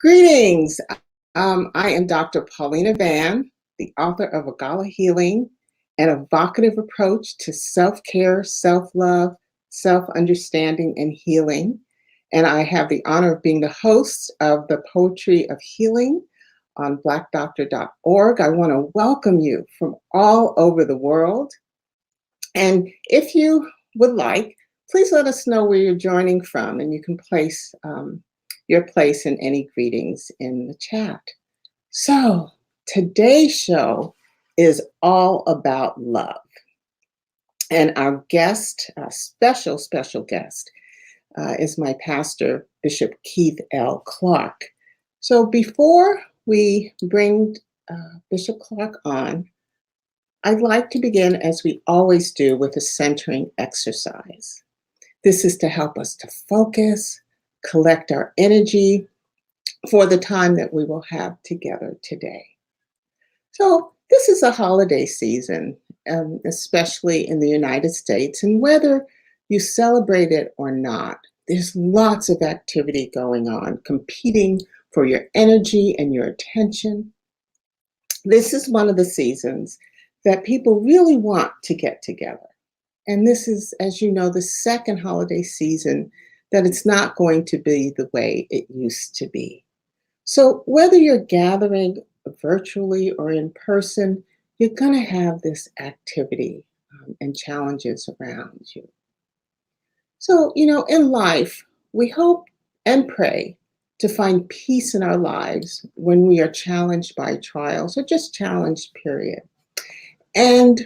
Greetings. I am Dr. Paulina the author of A Gala Healing, an evocative approach to self-care, self-love, self-understanding, and healing. And I have the honor of being the host of the Poetry of Healing on blackdoctor.org. I want to welcome you from all over the world. And if you would like, please let us know where you're joining from, and you can place your place in any greetings in the chat. So today's show is all about love. And our guest, a special guest, is my pastor, Bishop Keith L. Clark. So before we bring Bishop Clark on, I'd like to begin, as we always do, with a centering exercise. This is to help us to focus, collect our energy for the time that we will have together today. So this is a holiday season, especially in the United States, and whether you celebrate it or not, there's lots of activity going on, competing for your energy and your attention. This is one of the seasons that people really want to get together. And this is, as you know, the second holiday season that it's not going to be the way it used to be. So whether you're gathering virtually or in person, you're going to have this activity and challenges around you. So, in life, we hope and pray to find peace in our lives when we are challenged by trials or just challenged, period. And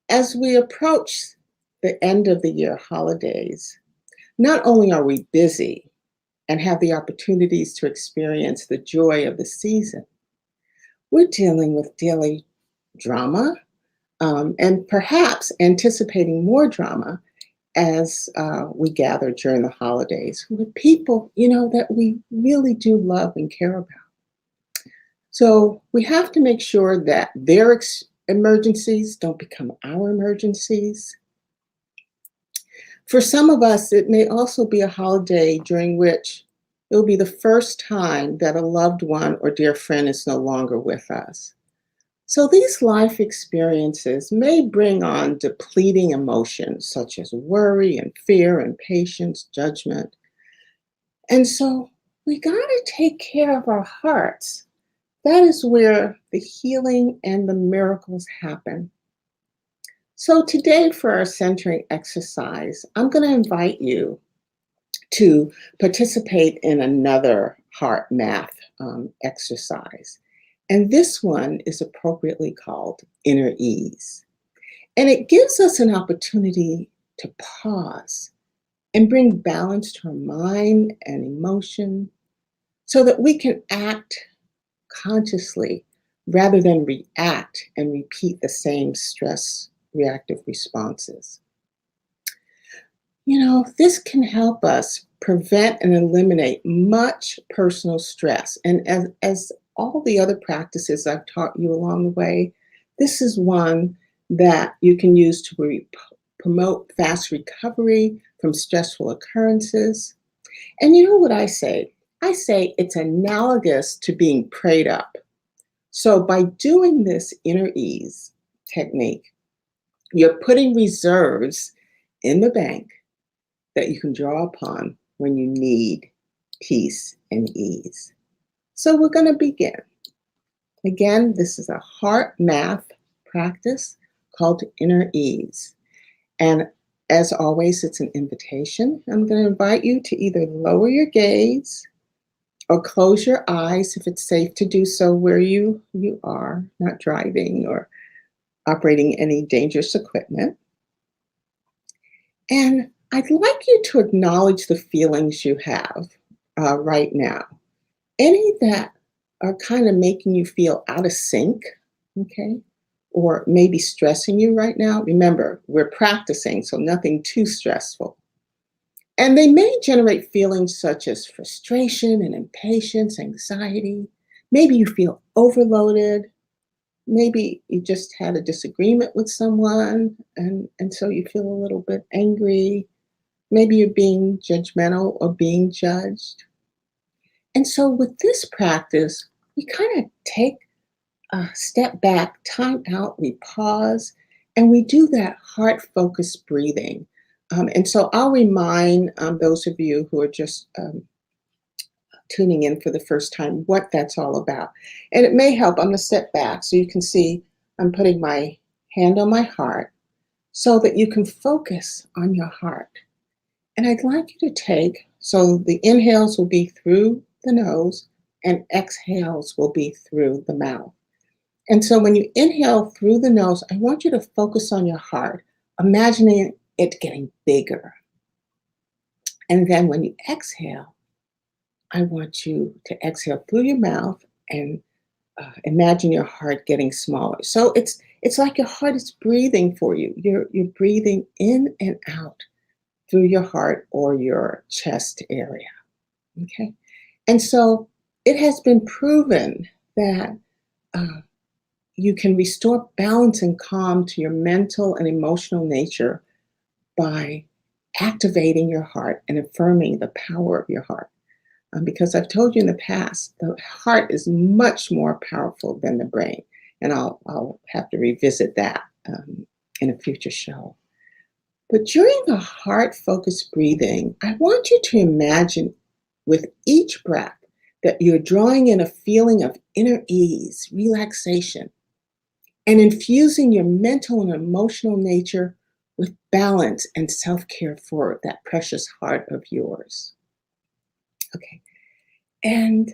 as we approach the end of the year holidays, not only are we busy and have the opportunities to experience the joy of the season, we're dealing with daily drama and perhaps anticipating more drama as we gather during the holidays with people, that we really do love and care about. So we have to make sure that their emergencies don't become our emergencies. For some of us, it may also be a holiday during which it will be the first time that a loved one or dear friend is no longer with us. So these life experiences may bring on depleting emotions such as worry and fear, impatience, judgment. And so we got to take care of our hearts. That is where the healing and the miracles happen. So today for our centering exercise, I'm going to invite you to participate in another heart math exercise. And this one is appropriately called Inner Ease. And it gives us an opportunity to pause and bring balance to our mind and emotion so that we can act consciously rather than react and repeat the same stress reactive responses. This can help us prevent and eliminate much personal stress. And as all the other practices I've taught you along the way, this is one that you can use to promote fast recovery from stressful occurrences. And you know what I say? I say it's analogous to being prayed up. So by doing this inner ease technique, you're putting reserves in the bank that you can draw upon when you need peace and ease. So we're going to begin. Again, this is a heart math practice called Inner Ease. And as always, it's an invitation. I'm going to invite you to either lower your gaze or close your eyes if it's safe to do so where you are, not driving or operating any dangerous equipment. And I'd like you to acknowledge the feelings you have right now. Any that are kind of making you feel out of sync, okay? Or maybe stressing you right now. Remember, we're practicing, so nothing too stressful. And they may generate feelings such as frustration and impatience, anxiety. Maybe you feel overloaded. Maybe you just had a disagreement with someone, and so you feel a little bit angry. Maybe you're being judgmental or being judged. And so with this practice, we kind of take a step back, time out, we pause, and we do that heart focused breathing. And so I'll remind those of you who are just tuning in for the first time what that's all about. And it may help. I'm going to step back so you can see I'm putting my hand on my heart so that you can focus on your heart. And I'd like you to take, so the inhales will be through the nose and exhales will be through the mouth. And so when you inhale through the nose, I want you to focus on your heart, imagining it getting bigger. And then when you exhale, I want you to exhale through your mouth and imagine your heart getting smaller. So it's like your heart is breathing for you. You're breathing in and out through your heart or your chest area. Okay, and so it has been proven that you can restore balance and calm to your mental and emotional nature by activating your heart and affirming the power of your heart. Because I've told you in the past, the heart is much more powerful than the brain. And I'll have to revisit that in a future show. But during the heart focused breathing, I want you to imagine with each breath that you're drawing in a feeling of inner ease, relaxation, and infusing your mental and emotional nature with balance and self care for that precious heart of yours. Okay. And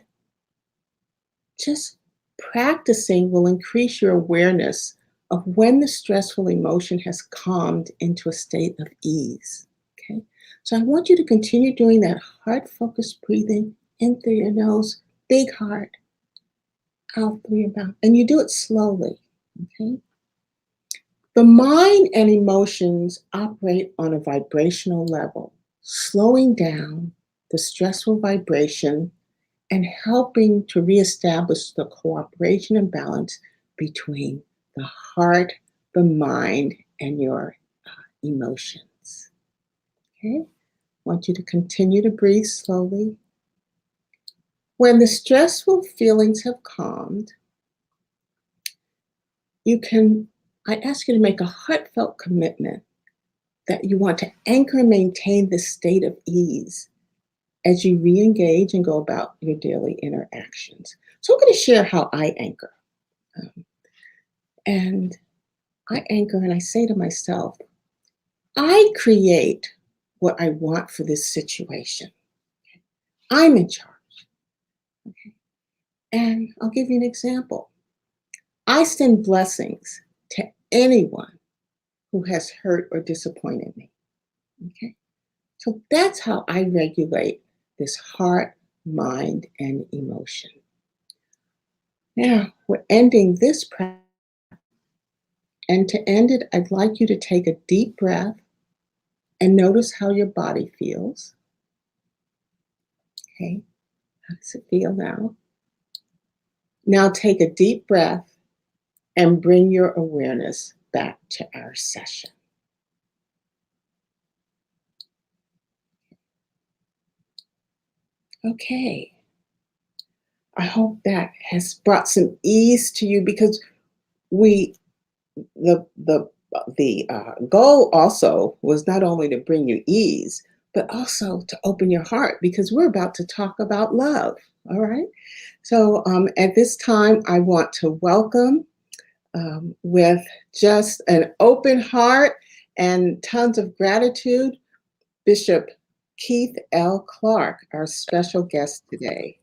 just practicing will increase your awareness of when the stressful emotion has calmed into a state of ease. Okay. So I want you to continue doing that heart focused breathing in through your nose, big heart, out through your mouth. And you do it slowly. Okay. The mind and emotions operate on a vibrational level, slowing down the stressful vibration and helping to reestablish the cooperation and balance between the heart, the mind, and your emotions. Okay? I want you to continue to breathe slowly. When the stressful feelings have calmed, I ask you to make a heartfelt commitment that you want to anchor and maintain this state of ease as you re-engage and go about your daily interactions. So I'm going to share how I anchor. And I anchor and I say to myself, I create what I want for this situation. I'm in charge. Okay? And I'll give you an example. I send blessings to anyone who has hurt or disappointed me. Okay? So that's how I regulate this heart, mind, and emotion. Now, we're ending this practice. And to end it, I'd like you to take a deep breath and notice how your body feels. Okay, how does it feel now? Now take a deep breath and bring your awareness back to our session. Okay. I hope that has brought some ease to you because the goal also was not only to bring you ease, but also to open your heart because we're about to talk about love. All right. So at this time, I want to welcome with just an open heart and tons of gratitude, Bishop Keith L. Clark, our special guest today.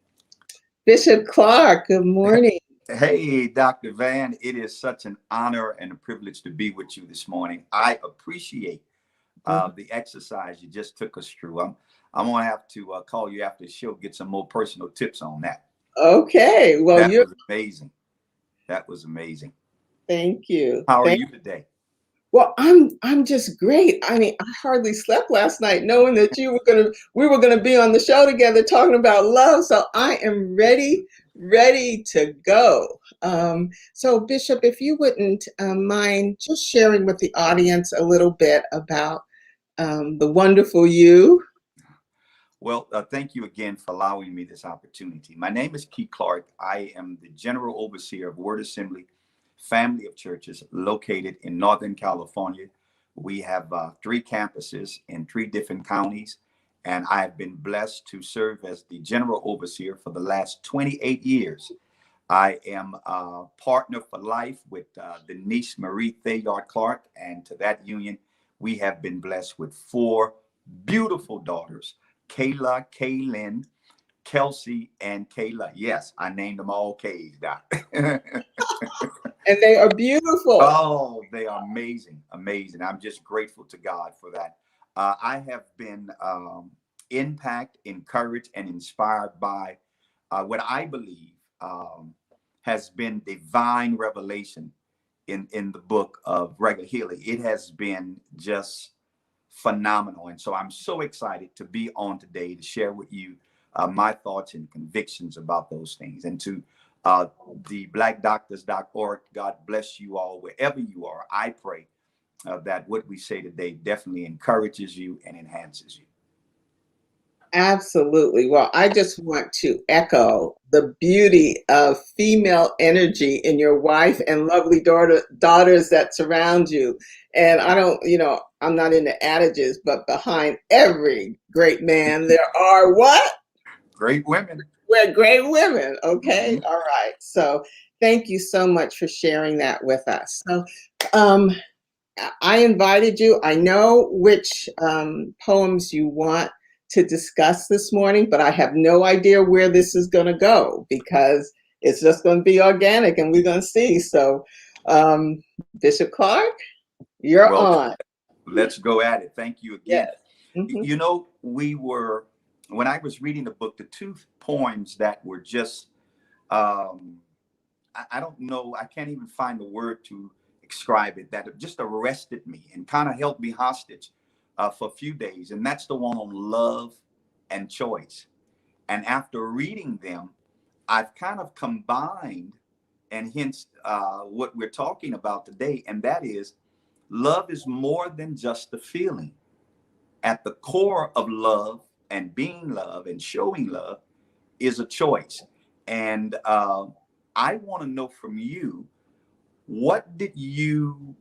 Bishop Clark, good morning. Hey, Dr. Van, it is such an honor and a privilege to be with you this morning. I appreciate the exercise you just took us through. I'm going to have to call you after the show, get some more personal tips on that. Okay. Well, that was amazing. That was amazing. Thank you. How are you today? Well, I'm just great. I mean, I hardly slept last night knowing that we were gonna be on the show together talking about love. So I am ready to go. So Bishop, if you wouldn't mind just sharing with the audience a little bit about the wonderful you. Well, thank you again for allowing me this opportunity. My name is Keith Clark. I am the General Overseer of Word Assembly Family of Churches located in Northern California. We have 3 campuses in 3 different counties, and I have been blessed to serve as the General Overseer for the last 28 years. I am a partner for life with Denise Marie Thayard Clark, and to that union, we have been blessed with 4 beautiful daughters: Kayla, Kaylin, Kelsey, and Kayla. Yes, I named them all K's, Doc. And they are beautiful. Oh, they are amazing, amazing. I'm just grateful to God for that. I have been impacted, encouraged, and inspired by what I believe has been divine revelation in the book of regular healing. It has been just phenomenal. And so I'm so excited to be on today to share with you my thoughts and convictions about those things. And to the blackdoctors.org, God bless you all wherever you are. I pray that what we say today definitely encourages you and enhances you. Absolutely. Well, I just want to echo the beauty of female energy in your wife and lovely daughters that surround you. And I don't, I'm not into adages, but behind every great man, there are what? Great women. We're great women. Okay. Mm-hmm. All right. So thank you so much for sharing that with us. So, um, I invited you. I know which poems you want to discuss this morning, but I have no idea where this is going to go because it's just going to be organic and we're going to see. So, Bishop Clark, you're Well, on. let's go at it. Thank you again. Yes. Hmm. When I was reading the book, the 2 poems that were just, I don't know, I can't even find the word to describe it, that just arrested me and kind of held me hostage for a few days. And that's the one on love and choice. And after reading them, I've kind of combined and hence what we're talking about today. And that is love is more than just a feeling. At the core of love and being love and showing love is a choice. And I want to know from you, what did you,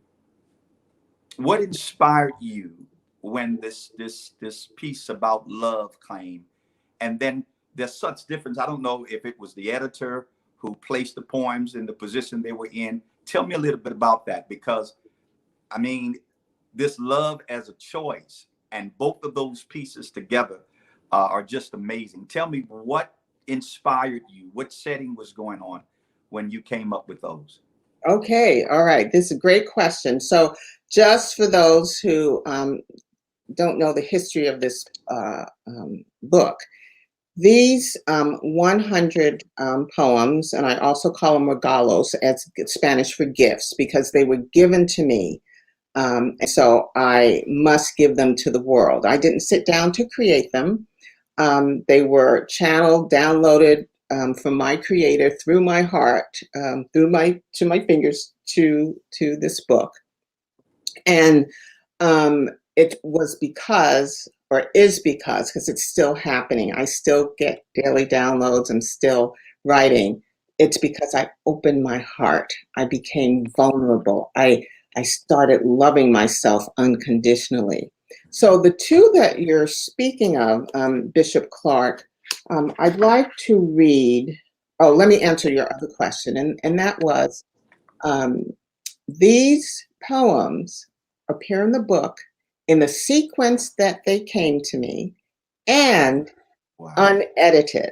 what inspired you when this piece about love came? And then there's such difference. I don't know if it was the editor who placed the poems in the position they were in. Tell me a little bit about that, because I mean, this love as a choice and both of those pieces together are just amazing. Tell me what inspired you, what setting was going on when you came up with those. Okay. All right. This is a great question. So, just for those who don't know the history of this book, these 100 poems, and I also call them regalos, as Spanish for gifts, because they were given to me. And so I must give them to the world. I didn't sit down to create them. They were channeled, downloaded from my creator through my heart, to my fingers to this book. And it was because, or is because it's still happening. I still get daily downloads. I'm still writing. It's because I opened my heart. I became vulnerable. I started loving myself unconditionally. So the 2 that you're speaking of, Bishop Clark, I'd like to read. Oh, let me answer your other question, and that was, um, these poems appear in the book in the sequence that they came to me and Wow. unedited.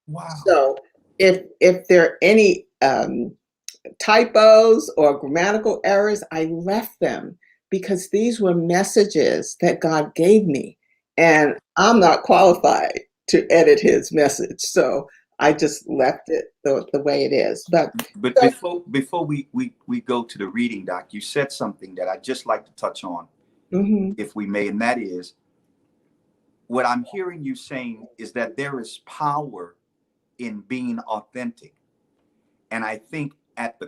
Wow. So if there are any typos or grammatical errors, I left them because these were messages that God gave me, and I'm not qualified to edit His message. So I just left it the way it is. But But so, before we go to the reading, Doc, you said something that I just like to touch on, mhm. if we may, and that is what I'm hearing you saying is that there is power in being authentic. And I think at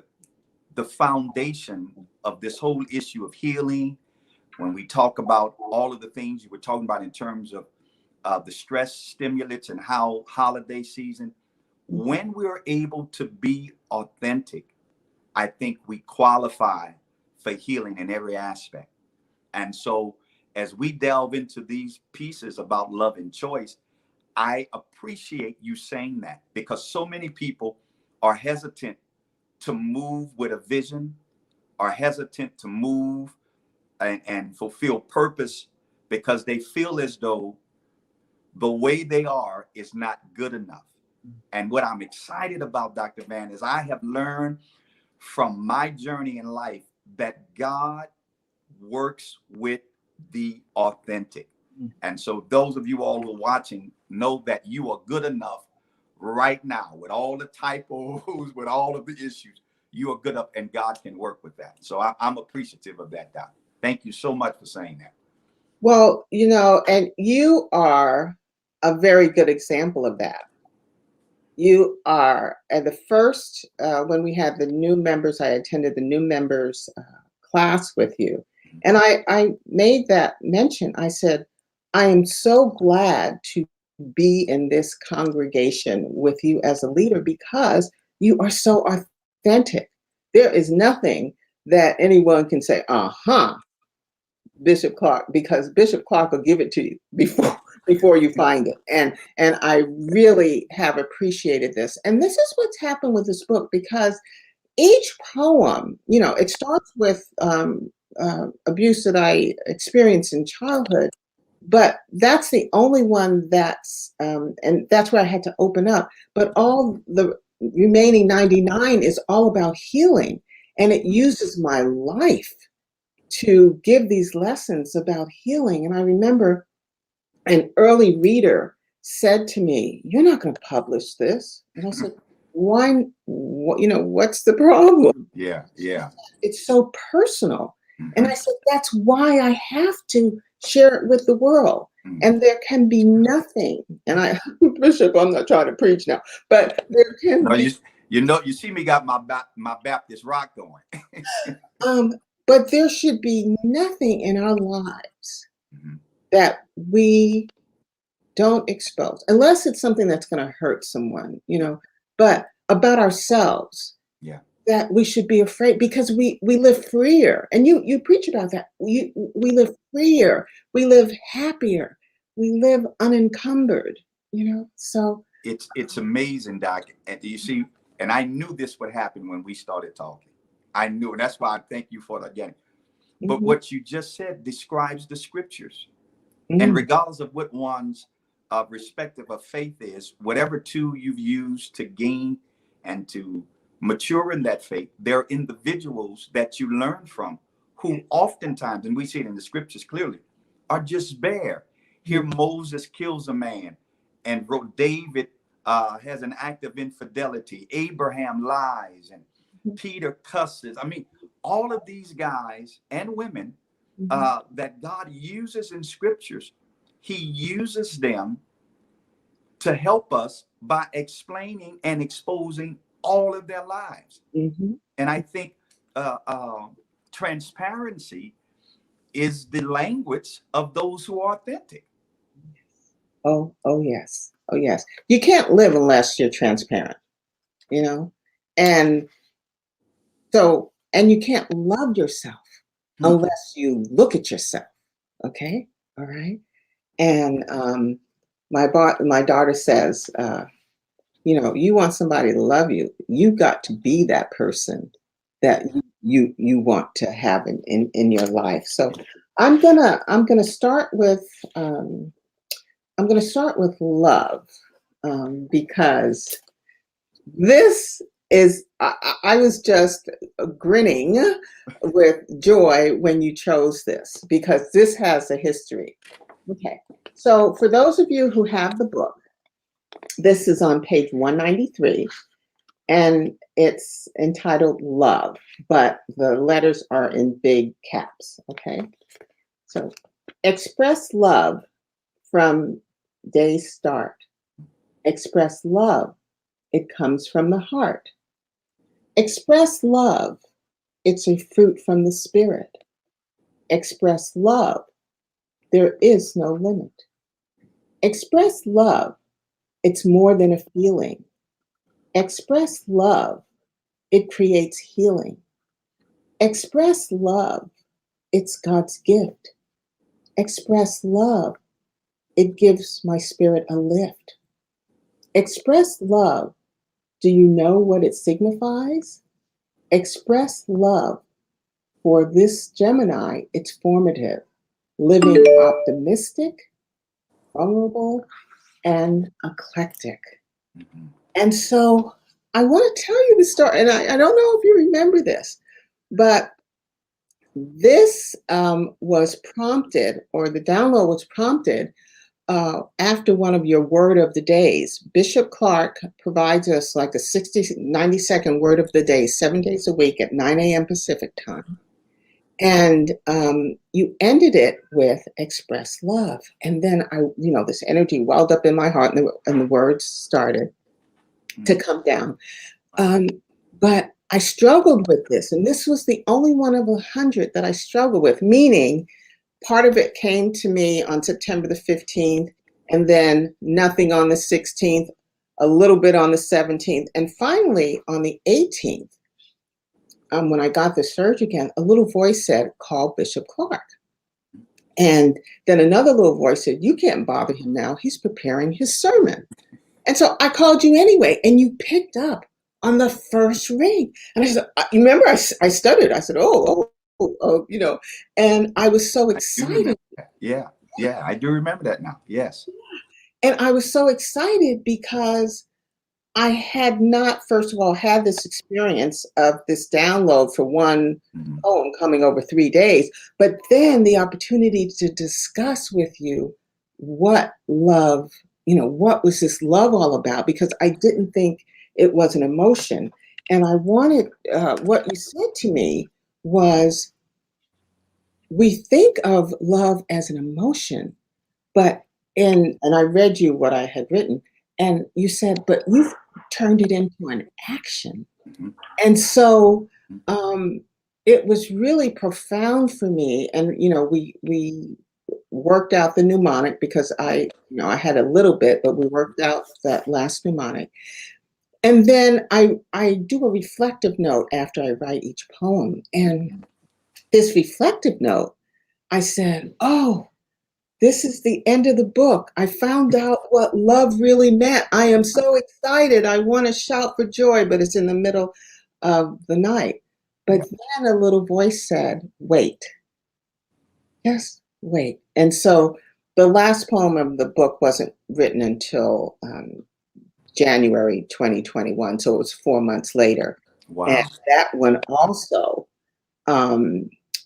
the foundation of this whole issue of healing, when we talk about all of the things you were talking about in terms of the stress stimulants and how holiday season, when we're able to be authentic, I think we qualify for healing in every aspect. And so as we delve into these pieces about love and choice, I appreciate you saying that, because so many people are hesitant to move with a vision, are hesitant to move and fulfill purpose, because they feel as though the way they are is not good enough. And what I'm excited about, Dr. Van, is I have learned from my journey in life that God works with the authentic. And so those of you all who are watching, know that you are good enough right now, with all the typos, with all of the issues. You are good up, and God can work with that. So I'm appreciative of that, Doc. Thank you so much for saying that. Well, and you are a very good example of that. You are at the first, when we had the new members, I attended the new members class with you. And I made that mention. I said, I am so glad to be in this congregation with you as a leader, because you are so authentic. There is nothing that anyone can say, Bishop Clark, because Bishop Clark will give it to you before you find it. And I really have appreciated this. And this is what's happened with this book, because each poem, it starts with abuse that I experienced in childhood, but that's the only one and that's where I had to open up. But all the remaining 99 is all about healing, and it uses my life to give these lessons about healing. And I remember an early reader said to me, "You're not going to publish this." And I said, "Why? What's the problem?" Yeah. It's so personal. Mm-hmm. And I said, "That's why I have to share it with the world." Mm-hmm. And there can be nothing. And Bishop, I'm not trying to preach now, but there can be. You see me got my Baptist rock going. But there should be nothing in our lives that we don't expose, unless it's something that's going to hurt someone, but about ourselves. Yeah. That we should be afraid, because we live freer. And you preach about that. We live freer. We live happier. We live unencumbered, so. It's amazing, Doc. And you see, and I knew this would happen when we started talking. I knew, and that's why I thank you for it again. But what you just said describes the scriptures. And regardless of what one's respective of faith is, whatever tool you've used to gain and to mature in that faith, there are individuals that you learn from who oftentimes, and we see it in the scriptures clearly, are just bare. Here Moses kills a man, and David has an act of infidelity. Abraham lies, and Peter cusses. I mean, all of these guys and women that God uses in scriptures, he uses them to help us by explaining and exposing all of their lives. And I think transparency is the language of those who are authentic. Oh yes. Oh yes. You can't live unless you're transparent, and so, and you can't love yourself unless you look at yourself. Okay. All right. And my daughter says, you want somebody to love you, you've got to be that person that you want to have in your life. So I'm gonna start with love, because this is, I was just grinning with joy when you chose this, because this has a history. Okay, so for those of you who have the book, this is on page 193, and it's entitled Love, but the letters are in big caps, okay? So, express love from day's start. Express love. It comes from the heart. Express love. It's a fruit from the spirit. Express love. There is no limit. Express love. It's more than a feeling. Express love. It creates healing. Express love. It's God's gift. Express love. It gives my spirit a lift. Express love. Do you know what it signifies? Express love. For this Gemini, it's formative, living optimistic, vulnerable, and eclectic. Mm-hmm. And so I want to tell you the story, and I don't know if you remember this, but this was prompted, or the download was prompted after one of your word of the days. Bishop Clark provides us like a 90-second word of the day, 7 days a week at 9 a.m. Pacific time. And you ended it with express love. And then this energy welled up in my heart, and the words started to come down. But I struggled with this, and this was the only one of 100 that I struggled with, meaning part of it came to me on September the 15th, and then nothing on the 16th, a little bit on the 17th, and finally on the 18th, when I got the surge again, a little voice said, call Bishop Clark. And then another little voice said, you can't bother him now. He's preparing his sermon. And so I called you anyway, and you picked up on the first ring. And I said, you remember, I stuttered. I said, and I was so excited. Yeah, I do remember that now. Yes. And I was so excited because I had not, first of all, had this experience of this download for one poem coming over 3 days, but then the opportunity to discuss with you what love, what was this love all about? Because I didn't think it was an emotion. And I wanted, what you said to me was, we think of love as an emotion, but and I read you what I had written, and you said, but you've turned it into an action. Mm-hmm. And so it was really profound for me. And we worked out the mnemonic, because I had a little bit, but we worked out that last mnemonic. And then I do a reflective note after I write each poem. And this reflective note, I said, oh, this is the end of the book. I found out what love really meant. I am so excited. I want to shout for joy, but it's in the middle of the night. But then a little voice said, wait, just wait. And so the last poem of the book wasn't written until January 2021. So it was 4 months later. Wow. And that one also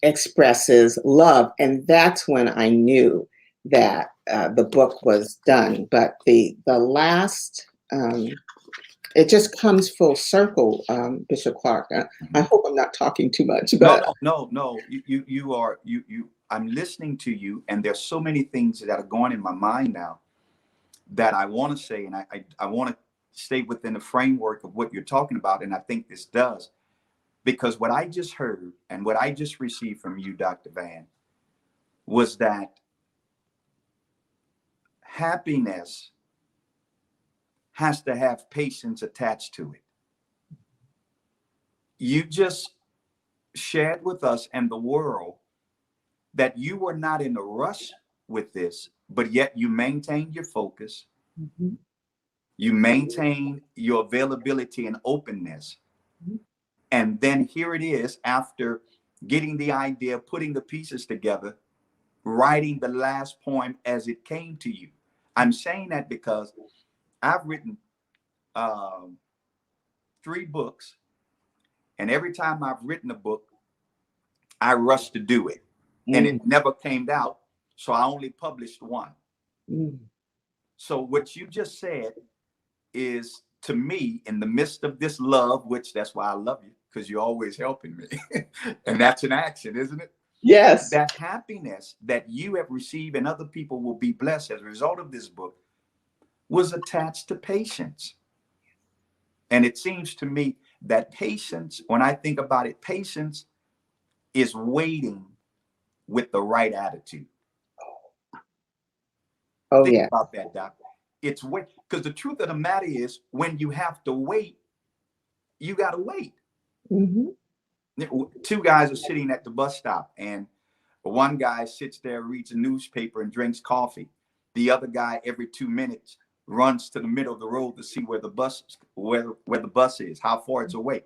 expresses love. And that's when I knew that the book was done. But the last, it just comes full circle, Bishop Clark. I hope I'm not talking too much. But no. You are. I'm listening to you, and there's so many things that are going in my mind now that I want to say, and I want to stay within the framework of what you're talking about, and I think this does, because what I just heard and what I just received from you, Dr. Van, was that happiness has to have patience attached to it. You just shared with us and the world that you were not in a rush with this, but yet you maintained your focus. Mm-hmm. You maintain your availability and openness. Mm-hmm. And then here it is, after getting the idea, putting the pieces together, writing the last poem as it came to you. I'm saying that because I've written 3 books, and every time I've written a book, I rushed to do it, and it never came out. So I only published 1. So what you just said is, to me, in the midst of this love, which that's why I love you, because you're always helping me. And that's an action, isn't it? Yes. That happiness that you have received and other people will be blessed as a result of this book was attached to patience. And it seems to me that patience, when I think about it, patience is waiting with the right attitude. Oh, Think yeah. about that, Doc. It's wait, because the truth of the matter is, when you have to wait, you got to wait. Hmm. Two guys are sitting at the bus stop, and one guy sits there, reads a newspaper, and drinks coffee. The other guy, every 2 minutes, runs to the middle of the road to see where the bus is, how far it's away.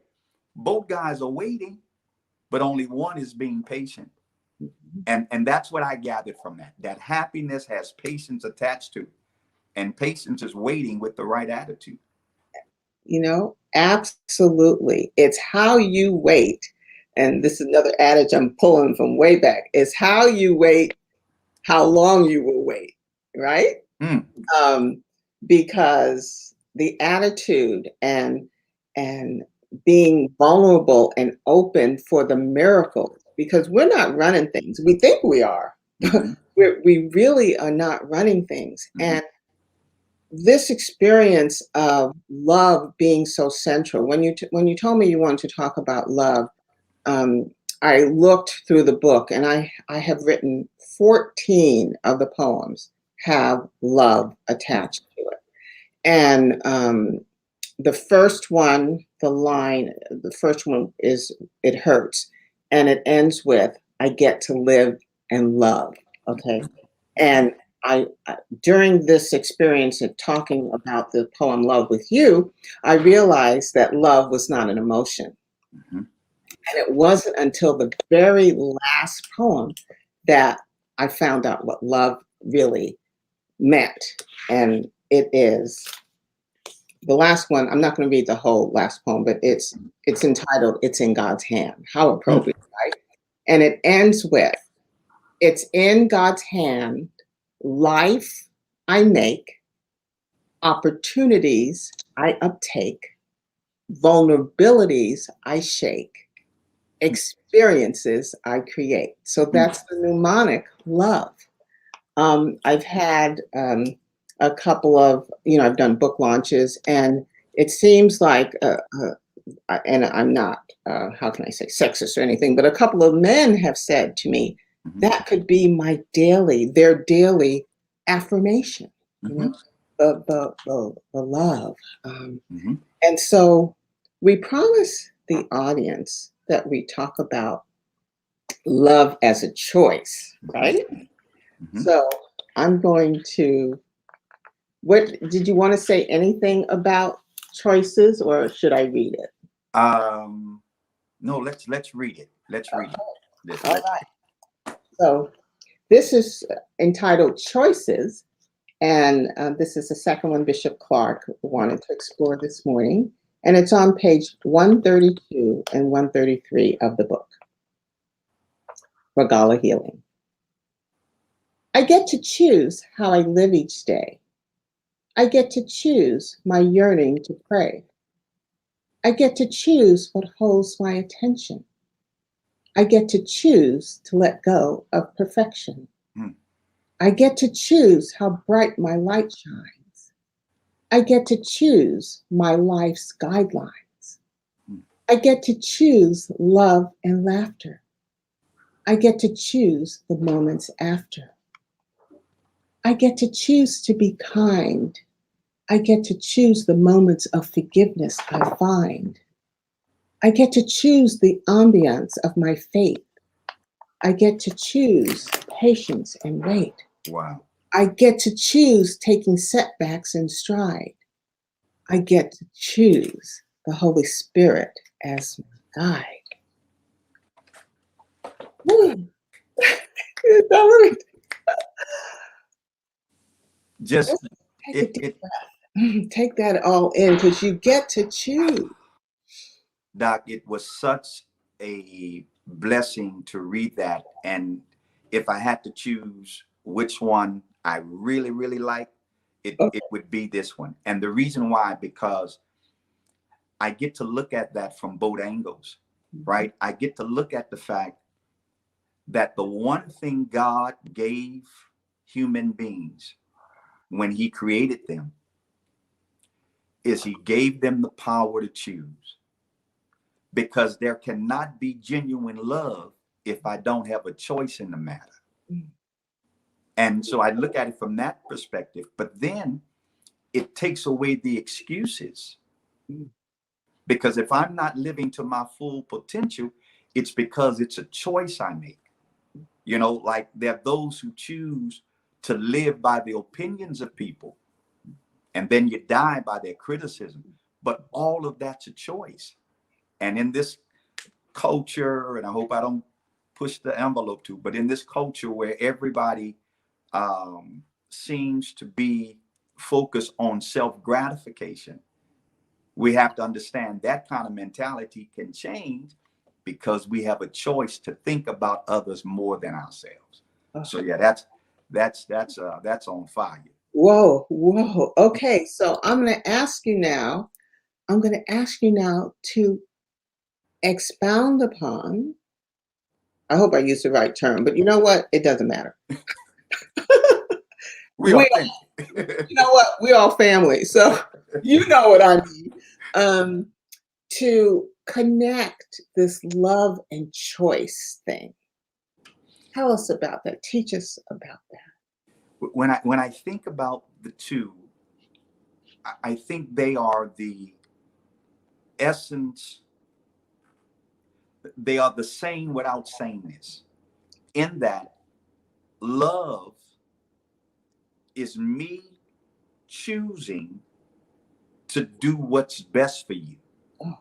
Both guys are waiting, but only one is being patient. And that's what I gathered from that. That happiness has patience attached to it, and patience is waiting with the right attitude. Absolutely. It's how you wait. And this is another adage I'm pulling from way back. It's how you wait, how long you will wait, right? Mm. Um, because the attitude and being vulnerable and open for the miracle, because we're not running things. We think we are, but Mm-hmm. we really are not running things. Mm-hmm. And this experience of love being so central, when you told me you wanted to talk about love, um, I looked through the book, and I have written 14 of the poems have love attached to it. And the first one, the first one is "It hurts," and it ends with "I get to live and love." Okay, and during this experience of talking about the poem "Love" with you, I realized that love was not an emotion. Mm-hmm. And it wasn't until the very last poem that I found out what love really meant. And it is the last one. I'm not going to read the whole last poem, but it's entitled "It's in God's Hand." How Mm. appropriate, right? And it ends with, "It's in God's hand, life I make, opportunities I uptake, vulnerabilities I shake, experiences I create." So Mm. that's the mnemonic love. I've had a couple of, I've done book launches, and it seems like, and I'm not, how can I say, sexist or anything, but a couple of men have said to me, Mm-hmm. that could be their daily affirmation, you Mm-hmm. know, the love. Um, Mm-hmm. and so we promise the audience that we talk about love as a choice, right? Mm-hmm. So I'm going to, what did you want to say anything about choices, or should I read it? No, let's read it. Let's read it. All right. So this is entitled Choices, and this is the second one Bishop Clark wanted to explore this morning. And it's on page 132 and 133 of the book, Regala Healing. I get to choose how I live each day. I get to choose my yearning to pray. I get to choose what holds my attention. I get to choose to let go of perfection. Mm. I get to choose how bright my light shines. I get to choose my life's guidelines. Mm. I get to choose love and laughter. I get to choose the moments after. I get to choose to be kind. I get to choose the moments of forgiveness I find. I get to choose the ambiance of my faith. I get to choose patience and wait. Wow. I get to choose taking setbacks in stride. I get to choose the Holy Spirit as my guide. Woo. Valerie, Just just take a it deep it breath. Take that all in, because you get to choose. Doc, it was such a blessing to read that. And if I had to choose which one I really, really like, it Okay. would be this one. And the reason why, because I get to look at that from both angles, right? I get to look at the fact that the one thing God gave human beings when he created them is he gave them the power to choose, because there cannot be genuine love if I don't have a choice in the matter. Mm. And so I look at it from that perspective, but then it takes away the excuses. Because if I'm not living to my full potential, it's because it's a choice I make. You know, like there are those who choose to live by the opinions of people, and then you die by their criticism. But all of that's a choice. And in this culture, and I hope I don't push the envelope too, but in this culture where everybody seems to be focused on self-gratification, we have to understand that kind of mentality can change because we have a choice to think about others more than ourselves. So yeah, that's on fire. Whoa, whoa. Okay, so I'm going to ask you now. I'm going to ask you now to expound upon. I hope I used the right term, but you know what? It doesn't matter. We We, authentic. you know what? We all family, so you know what I mean. Um, to connect this love and choice thing. Tell us about that. Teach us about that. When I think about the two, I think they are the essence. They are the same without sameness. In that, love is me choosing to do what's best for you. Oh,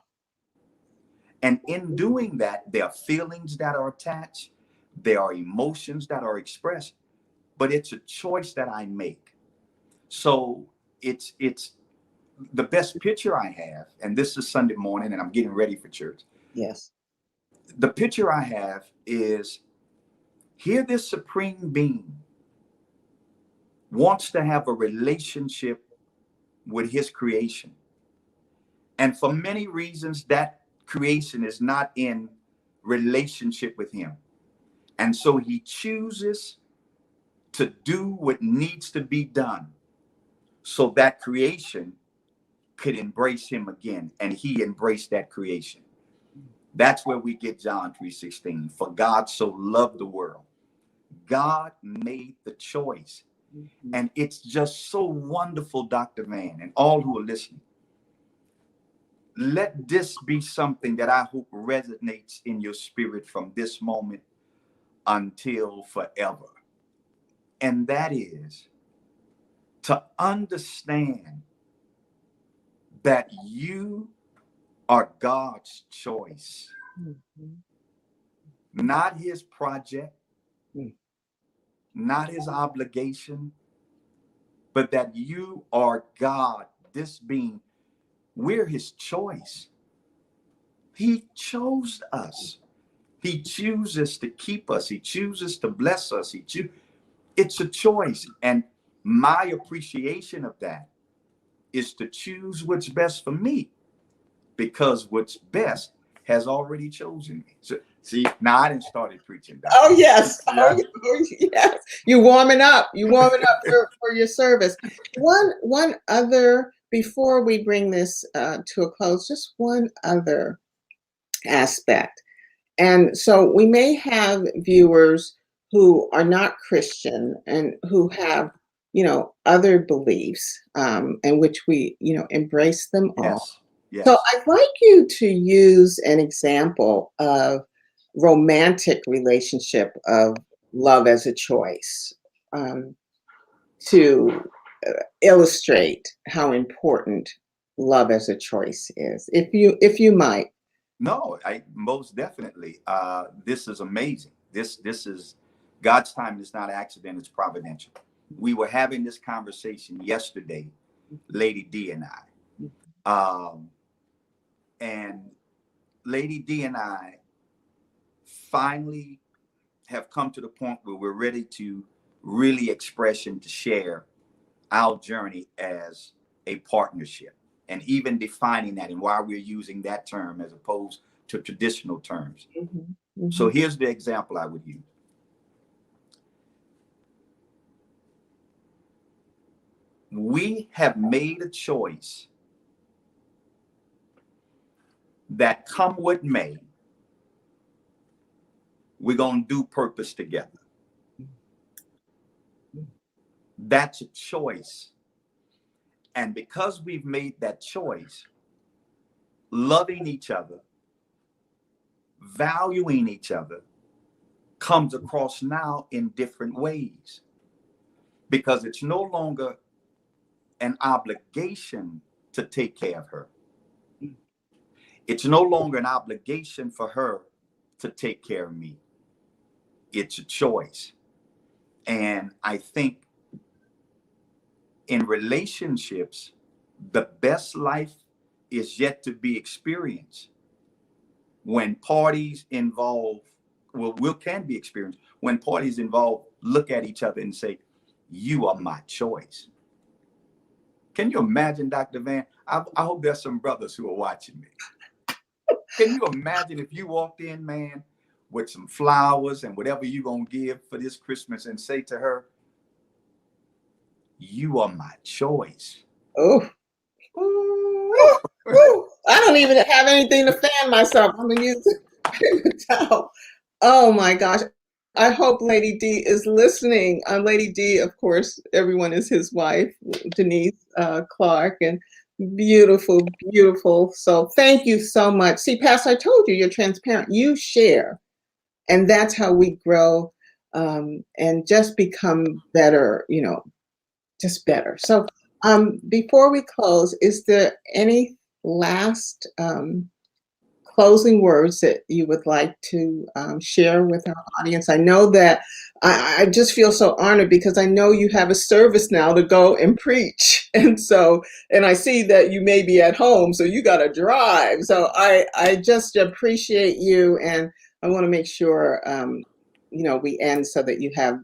And in doing that, there are feelings that are attached, there are emotions that are expressed, but it's a choice that I make. So it's the best picture I have, and this is Sunday morning and I'm getting ready for church. yes. The picture I have is here this supreme being wants to have a relationship with his creation. And for many reasons, that creation is not in relationship with him. And so he chooses to do what needs to be done so that creation could embrace him again. And he embraced that creation. That's where we get John 3:16. For God so loved the world. God made the choice. And it's just so wonderful, Dr. Van, and all who are listening. Let this be something that I hope resonates in your spirit from this moment until forever. And that is to understand that you are God's choice, not his project, not his obligation, but that you are God, this being, we're his choice. He chose us. He chooses to keep us. He chooses to bless us. It's a choice. And my appreciation of that is to choose what's best for me, because what's best has already chosen me. So, see, now I didn't started preaching. Dr. Oh yes. Yeah. Oh yes. You warming up. You warming up for your service. One other before we bring this to a close. Just one other aspect. And so we may have viewers who are not Christian and who have, other beliefs, in which we, embrace them all. Yes. Yes. So I'd like you to use an example of romantic relationship of love as a choice, to illustrate how important love as a choice is. If you might. No, I most definitely. This is amazing. This is God's time. Is not accident. It's providential. We were having this conversation yesterday, Lady D and I, and Lady D and I finally have come to the point where we're ready to really express and to share our journey as a partnership, and even defining that and why we're using that term as opposed to traditional terms. So here's the example I would use. We have made a choice that come what may, we're going to do purpose together. That's a choice. And because we've made that choice, loving each other, valuing each other comes across now in different ways, because it's no longer an obligation to take care of her. It's no longer an obligation for her to take care of me. It's a choice. And I think in relationships, the best life is yet to be experienced when parties involve, will can be experienced when parties involved look at each other and say, you are my choice. Can you imagine, Dr. Van? I hope there's some brothers who are watching me. Can you imagine if you walked in, man, with some flowers and whatever you're going to give for this Christmas and say to her, you are my choice. Oh, I don't even have anything to fan myself. I'm going to use a paper towel. Oh my gosh. I hope Lady D is listening. Lady D, of course, everyone is his wife, Denise Clark, and beautiful, beautiful. So thank you so much. See, Pastor, I told you, you're transparent. You share, and that's how we grow and just become better, just better. So before we close, is there any last closing words that you would like to share with our audience? I know that I just feel so honored because I know you have a service now to go and preach. And I see that you may be at home, so you got to drive. So I just appreciate you. And I want to make sure, we end so that you have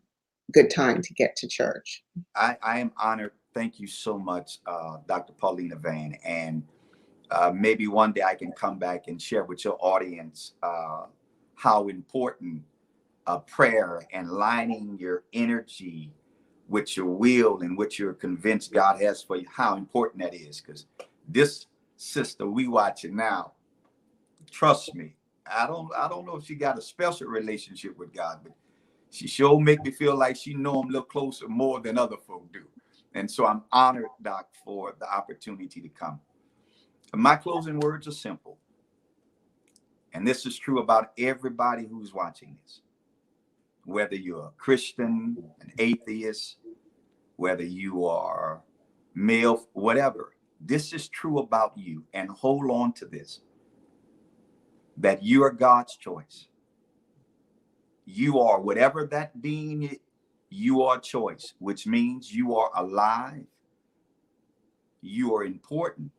good time to get to church. I am honored. Thank you so much, Dr. Paulina Van. And maybe one day I can come back and share with your audience how important prayer and lining your energy with your will and what you're convinced God has for you, how important that is. Because this sister we watching now, trust me, I don't know if she got a special relationship with God, but she sure make me feel like she know him a little closer more than other folk do. And so I'm honored, Doc, for the opportunity to come. My closing words are simple. And this is true about everybody who's watching this. Whether you're a Christian, an atheist, whether you are male, whatever, this is true about you. And hold on to this, that you are God's choice. You are whatever that being is, you are choice, which means you are alive, you are important,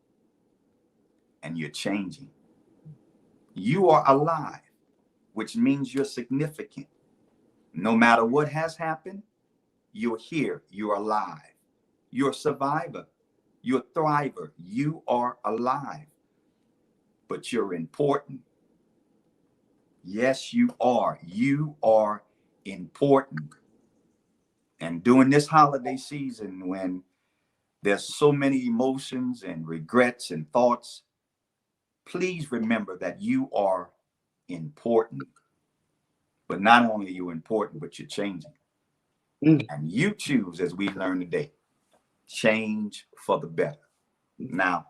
and you're changing. You are alive, which means you're significant. No matter what has happened, you're here, you're alive. You're a survivor, you're a thriver, you are alive, but you're important. Yes, you are. You are important. And during this holiday season, when there's so many emotions and regrets and thoughts, please remember that you are important. But not only are you important, but you're changing. And you choose, as we learned today, change for the better. Now,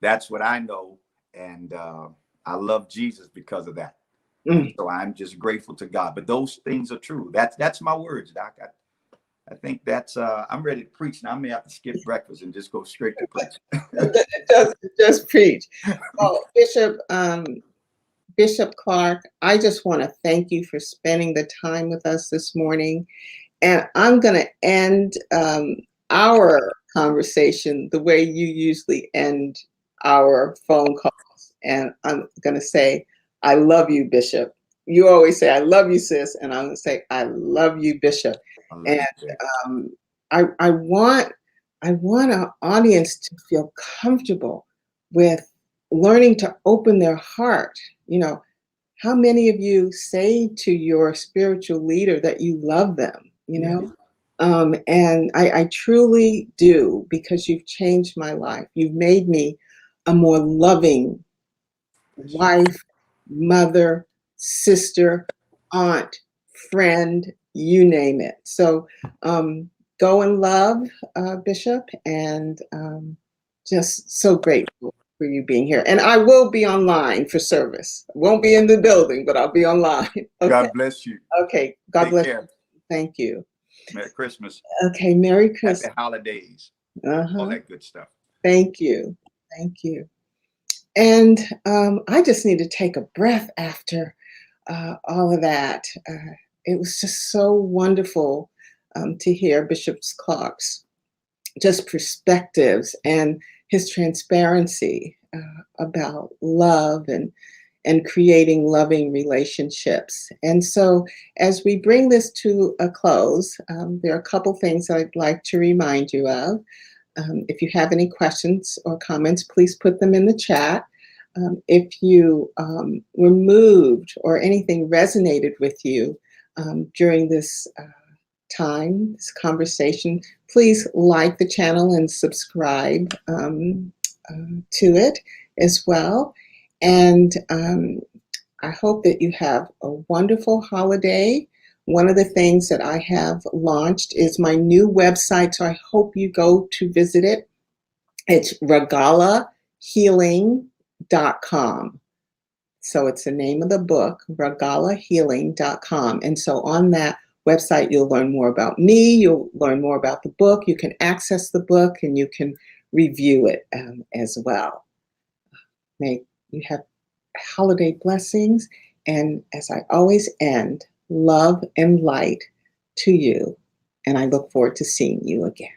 that's what I know. And I love Jesus because of that. So I'm just grateful to God. But those things are true. That's my words, Doc. I think that's I'm ready to preach now. I may have to skip breakfast and just go straight to preach. just preach. Oh, Bishop Clark, I just want to thank you for spending the time with us this morning. And I'm going to end our conversation the way you usually end our phone calls. And I'm going to say, I love you, Bishop. You always say, I love you, sis. And I'm going to say, I love you, Bishop. And I want our audience to feel comfortable with learning to open their heart. How many of you say to your spiritual leader that you love them, and I truly do, because you've changed my life. You've made me a more loving wife, mother, sister, aunt, friend, you name it. So go in love, Bishop, and just so grateful for you being here. And I will be online for service. I won't be in the building, but I'll be online. Okay. God bless you. Okay. God Take bless care. you. Thank you. Merry Christmas. Okay. Merry Christmas. Happy holidays. Uh-huh. All that good stuff. Thank you. Thank you. And I just need to take a breath after all of that. It was just so wonderful to hear Bishop Clark's just perspectives and his transparency about love and creating loving relationships. And so, as we bring this to a close, there are a couple things I'd like to remind you of. If you have any questions or comments, please put them in the chat. If you were moved or anything resonated with you during this time, this conversation, please like the channel and subscribe to it as well. And I hope that you have a wonderful holiday. One of the things that I have launched is my new website, so I hope you go to visit it. It's regalahealing.com. So it's the name of the book, regalahealing.com. And so on that website, you'll learn more about me, you'll learn more about the book, you can access the book, and you can review it as well. May you have holiday blessings, and as I always end, love and light to you, and I look forward to seeing you again.